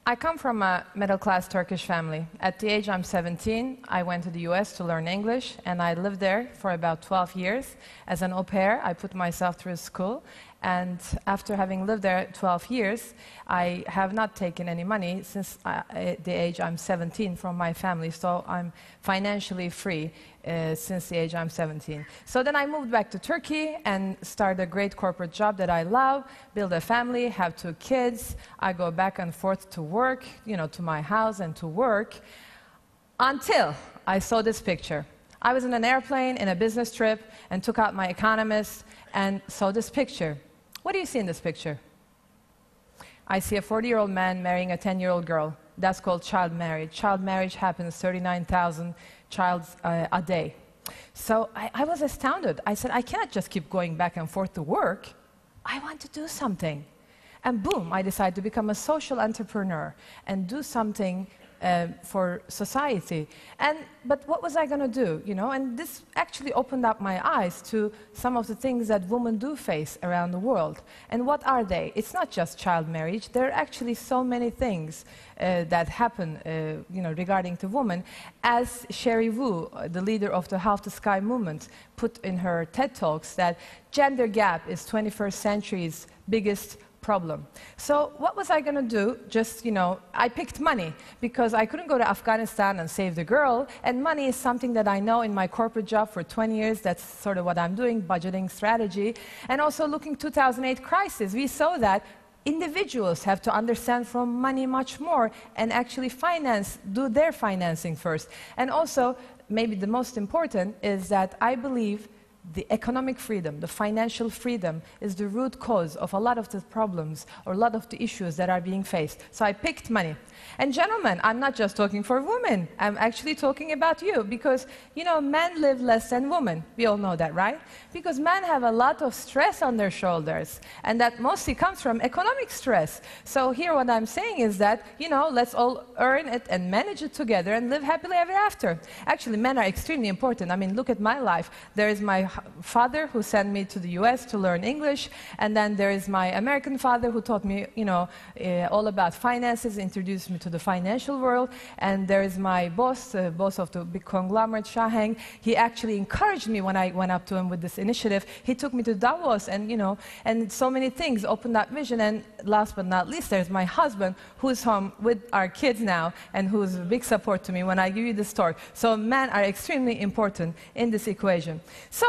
I come from a middle-class Turkish family. At the age I'm 17, I went to the US to learn English, and I lived there for about 12 years. As an au pair, I put myself through school, and after having lived there 12 years, I have not taken any money since the age I'm 17 from my family, so I'm financially free since the age I'm 17. So then I moved back to Turkey and started a great corporate job that I love, build a family, have 2 kids. I go back and forth to work, to my house and to work, until I saw this picture. I was in an airplane in a business trip and took out my economist and saw this picture. What do you see in this picture? I see a 40-year-old man marrying a 10-year-old girl. That's called child marriage. Child marriage happens 39,000 childs a day. So I was astounded. I said, I cannot just keep going back and forth to work. I want to do something. And boom, I decided to become a social entrepreneur and do something for society. But what was I going to do, And this actually opened up my eyes to some of the things that women do face around the world. And what are they? It's not just child marriage. There are actually so many things that happen, regarding to women. As Sherry Wu, the leader of the Half the Sky movement, put in her TED Talks, that gender gap is 21st century's biggest problem. So what was I going to do? Just, I picked money because I couldn't go to Afghanistan and save the girl, and money is something that I know in my corporate job for 20 years. That's sort of what I'm doing, budgeting strategy. And also looking 2008 crisis, we saw that individuals have to understand from money much more and actually do their financing first. And also, maybe the most important is that I believe the economic freedom, the financial freedom, is the root cause of a lot of the problems or a lot of the issues that are being faced. So I picked money. And gentlemen, I'm not just talking for women. I'm actually talking about you because, men live less than women. We all know that, right? Because men have a lot of stress on their shoulders, and that mostly comes from economic stress. So here what I'm saying is that, let's all earn it and manage it together and live happily ever after. Actually, men are extremely important. I mean, look at my life. There is my father who sent me to the US to learn English, and then there is my American father who taught me, all about finances, introduced me to the financial world, and there is my boss, boss of the big conglomerate, Shaheng. He actually encouraged me when I went up to him with this initiative. He took me to Davos, and and so many things opened that vision. And last but not least, there's my husband, who's home with our kids now, and who's a big support to me when I give you this talk. So men are extremely important in this equation. So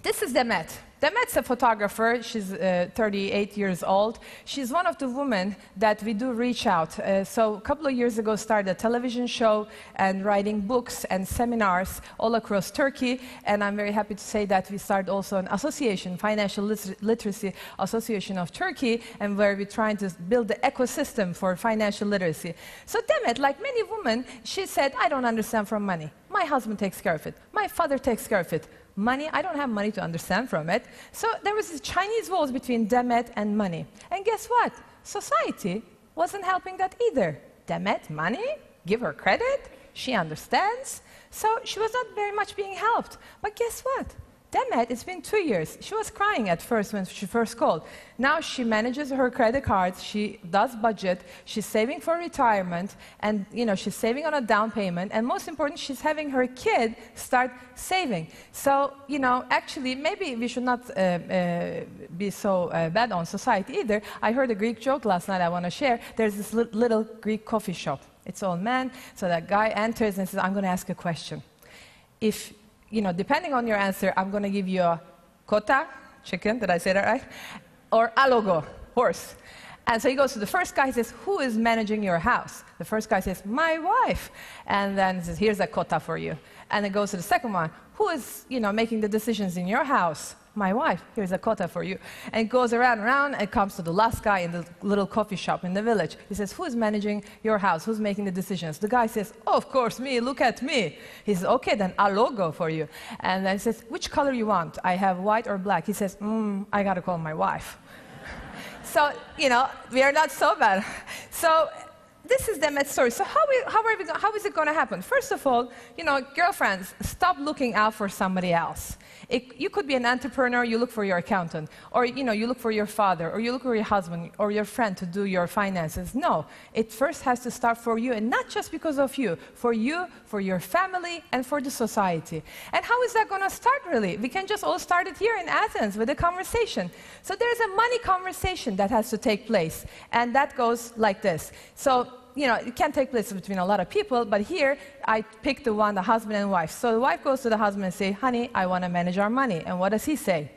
this is Demet. Demet's a photographer. She's 38 years old. She's one of the women that we do reach out. So a couple of years ago, started a television show and writing books and seminars all across Turkey. And I'm very happy to say that we started also an association, Financial Literacy Association of Turkey, and where we're trying to build the ecosystem for financial literacy. So Demet, like many women, she said, I don't understand from money. My husband takes care of it. My father takes care of it. Money, I don't have money to understand from it. So there was this Chinese walls between Demet and money. And guess what? Society wasn't helping that either. Demet, money, give her credit, she understands. So she was not very much being helped. But guess what? Demet, it's been 2 years. She was crying at first when she first called. Now she manages her credit cards, she does budget, she's saving for retirement, and she's saving on a down payment, and most important, she's having her kid start saving. So, actually, maybe we should not be so bad on society either. I heard a Greek joke last night I want to share. There's this little Greek coffee shop. It's all men, so that guy enters and says, I'm going to ask a question. If depending on your answer, I'm going to give you a kota, chicken, did I say that right? Or alogo, horse. And so he goes to the first guy, he says, who is managing your house? The first guy says, my wife. And then he says, here's a kota for you. And then goes to the second one, who is, making the decisions in your house? My wife, here's a kota for you. And it goes around and around, and comes to the last guy in the little coffee shop in the village. He says, who's managing your house? Who's making the decisions? The guy says, oh, of course, me, look at me. He says, okay, then I'll logo for you. And then he says, which color you want? I have white or black? He says, I gotta call my wife. So, we are not so bad. So this is Demet's story. So how is it going to happen? First of all, girlfriends, stop looking out for somebody else. You could be an entrepreneur, you look for your accountant, or you look for your father, or you look for your husband, or your friend to do your finances. No, it first has to start for you, and not just because of you, for your family, and for the society. And how is that going to start, really? We can just all start it here in Athens with a conversation. So there's a money conversation that has to take place, and that goes like this. So, it can take place between a lot of people, but here I picked the husband and wife. So the wife goes to the husband and says, honey, I want to manage our money. And what does he say?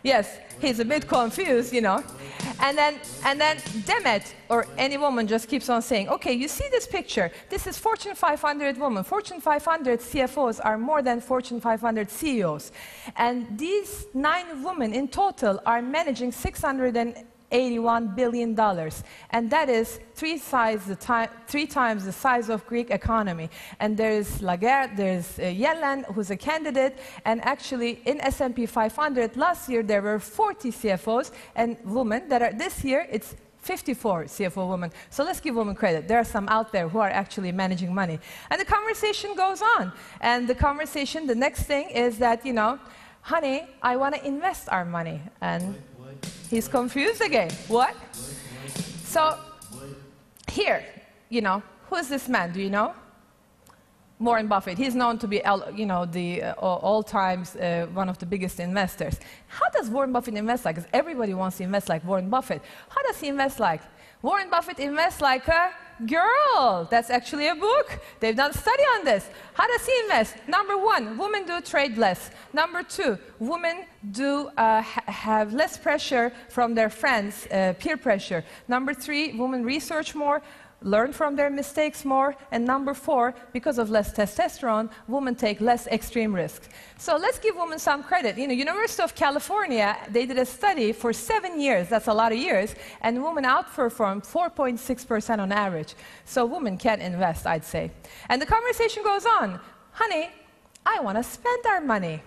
Yes, he's a bit confused, And then Demet, or any woman, just keeps on saying, okay, you see this picture? This is Fortune 500 woman. Fortune 500 CFOs are more than Fortune 500 CEOs. And these 9 women in total are managing $681 billion. And that is 3 times the size of Greek economy. And there's Lagarde, there's Yellen, who's a candidate. And actually, in S&P 500, last year there were 40 CFOs and women that are, this year it's 54 CFO women. So let's give women credit. There are some out there who are actually managing money. And the conversation goes on. And the next thing is that, honey, I want to invest our money. And he's confused again. What? So here, who is this man? Do you know? Warren Buffett. He's known to be, all times one of the biggest investors. How does Warren Buffett invest like? Because everybody wants to invest like Warren Buffett. How does he invest like? Warren Buffett invests like a girl. That's actually a book. They've done a study on this. How does he invest? Number 1, women do trade less. Number 2, women do have less pressure from their friends, peer pressure. Number 3, women research more, learn from their mistakes more. And number 4, because of less testosterone, women take less extreme risks. So let's give women some credit. University of California, they did a study for 7 years, that's a lot of years, and women outperformed 4.6% on average. So women can invest, I'd say. And the conversation goes on. Honey, I want to spend our money.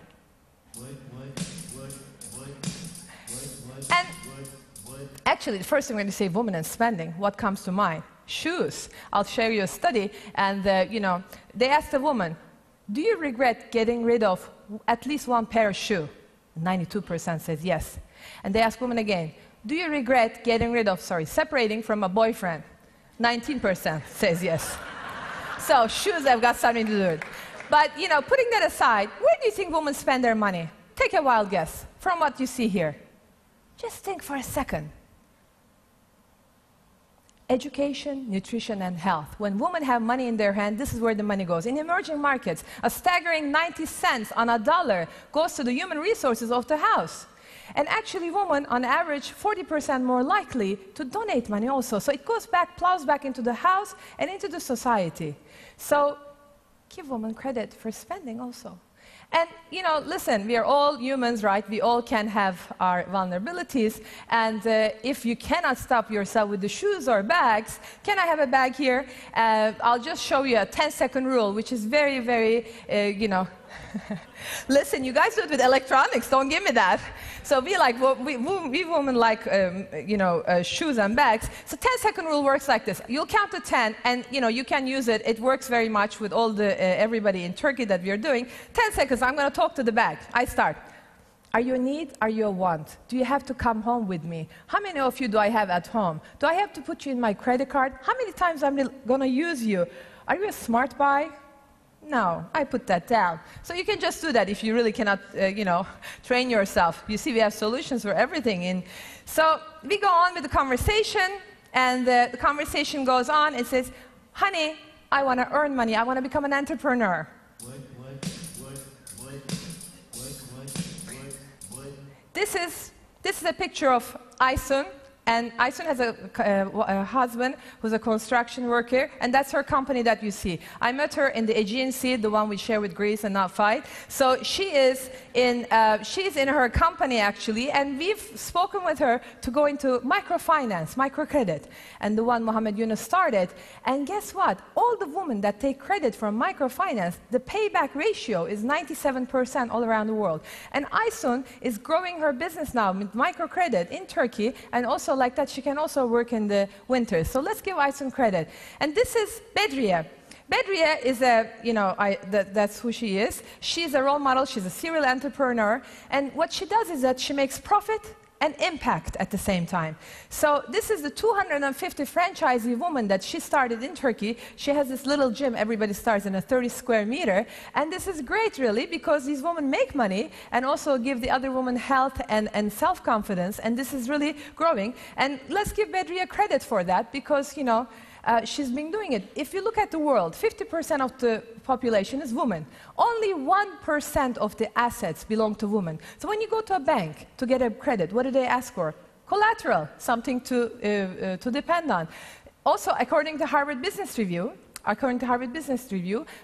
And actually, the first thing I'm going to say, women and spending, what comes to mind? Shoes. I'll show you a study, and they asked a woman, do you regret getting rid of at least one pair of shoes? 92% says yes. And they asked women again, do you regret separating from a boyfriend? 19% says yes. So shoes have got something to do with it. But, putting that aside, where do you think women spend their money? Take a wild guess from what you see here. Just think for a second. Education, nutrition, and health. When women have money in their hand, this is where the money goes. In emerging markets, a staggering 90 cents on a dollar goes to the human resources of the house. And actually, women, on average, 40% more likely to donate money also. So it goes back, plows back into the house and into the society. So give women credit for spending also. And, listen, we are all humans, right? We all can have our vulnerabilities. And if you cannot stop yourself with the shoes or bags, can I have a bag here? I'll just show you a 10-second rule, which is very, very, Listen, you guys do it with electronics. Don't give me that. So we women like, shoes and bags. So 10-second rule works like this. You'll count to 10, and you can use it. It works very much with all the everybody in Turkey that we are doing. 10 seconds. I'm going to talk to the bag. I start. Are you a need? Are you a want? Do you have to come home with me? How many of you do I have at home? Do I have to put you in my credit card? How many times I'm going to use you? Are you a smart buy? No, I put that down. So you can just do that if you really cannot, train yourself. You see, we have solutions for everything. So we go on with the conversation, and the conversation goes on. It says, honey, I want to earn money. I want to become an entrepreneur. This is a picture of Aysun. And Aysun has a husband who's a construction worker, and that's her company that you see. I met her in the Aegean Sea, the one we share with Greece and not fight. So she's in her company, actually, and we've spoken with her to go into microfinance, microcredit, and the one Mohammed Yunus started. And guess what? All the women that take credit from microfinance, the payback ratio is 97% all around the world. And Aysun is growing her business now with microcredit in Turkey, and also like that, she can also work in the winter. So let's give Aysun credit. And this is Bedriye. Bedriye is that's who she is. She's a role model, she's a serial entrepreneur, and what she does is that she makes profit and impact at the same time. So this is the 250 franchisee woman that she started in Turkey. She has this little gym, everybody starts in a 30 square meter, and this is great really because these women make money and also give the other women health and self-confidence, and this is really growing. And let's give Bedriye credit for that because, she's been doing it. If you look at the world, 50% of the population is women. Only 1% of the assets belong to women. So when you go to a bank to get a credit, what do they ask for? Collateral, something to depend on. Also, according to Harvard Business Review,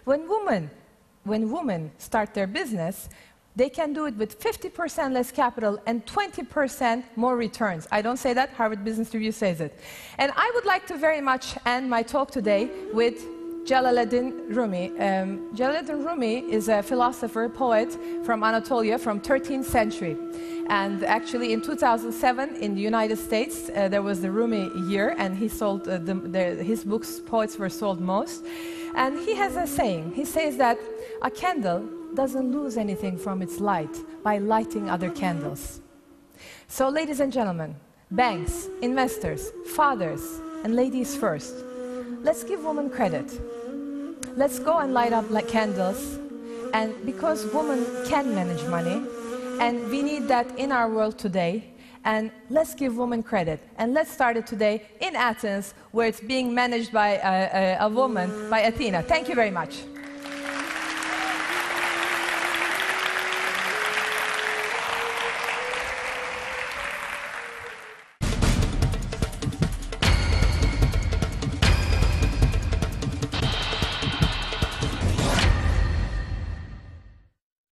when women start their business, they can do it with 50% less capital and 20% more returns. I don't say that, Harvard Business Review says it. And I would like to very much end my talk today with Jalaluddin Rumi. Jalaluddin Rumi is a philosopher, poet from Anatolia, from 13th century. And actually in 2007 in the United States, there was the Rumi year, and he sold, his books, poets were sold most. And he has a saying, he says that a candle doesn't lose anything from its light by lighting other candles. So ladies and gentlemen, banks, investors, fathers, and ladies first, let's give women credit. Let's go and light up like candles, and because women can manage money, and we need that in our world today, and let's give women credit. And let's start it today in Athens, where it's being managed by a woman, by Athena. Thank you very much.